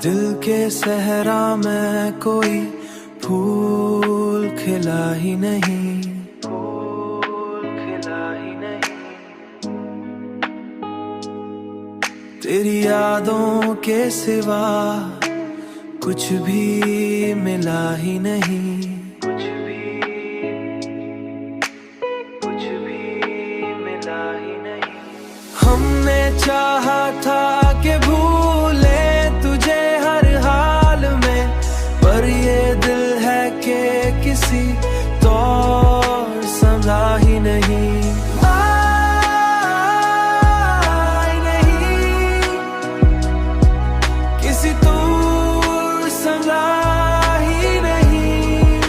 दिल के सहरा में कोई फूल खिला ही नहीं, फूल खिला ही नहीं। तेरी यादों के सिवा कुछ भी मिला ही नहीं, कुछ भी मिला ही नहीं। हमने चाहा था कि भूले तुझे हर हाल में, पर ये दिल है कि किसी तौर संभला ही नहीं। किसी तौर संभला ही नहीं।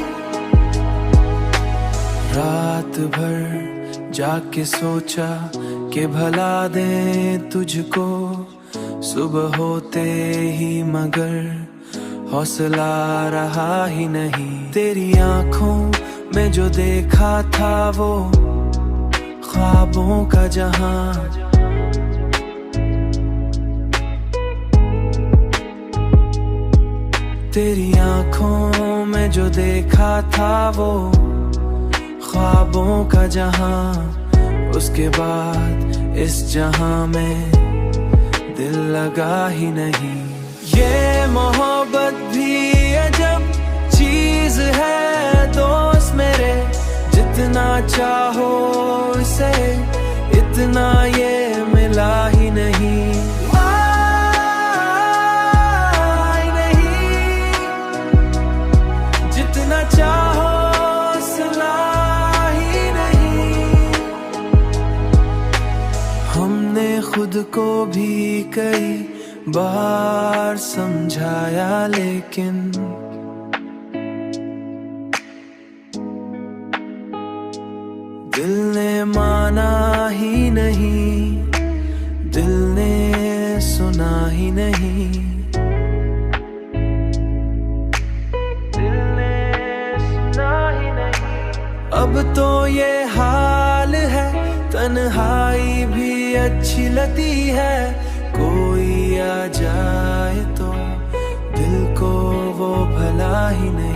रात भर जाके सोचा कि भला दे तुझको सुबह होते ही, मगर हौसला रहा ही नहीं। तेरी आंखों में जो देखा था वो ख्वाबों का जहां, तेरी आंखों में जो देखा था वो ख्वाबों का जहां। उसके बाद इस जहां में दिल लगा ही नहीं। ये मोहब्बत भी अजब चीज है दोस्त मेरे, जितना चाहो इसे इतना ये मिला ही नहीं। जितना चाहो सिला ही नहीं। हमने खुद को भी कई बार समझाया, लेकिन दिल ने माना ही नहीं, दिल ने सुना ही नहीं। दिल ने सुना ही नहीं। अब तो ये हाल है, तन्हाई भी अच्छी लगती है। कोई आ जाए तो दिल को वो भला ही नहीं।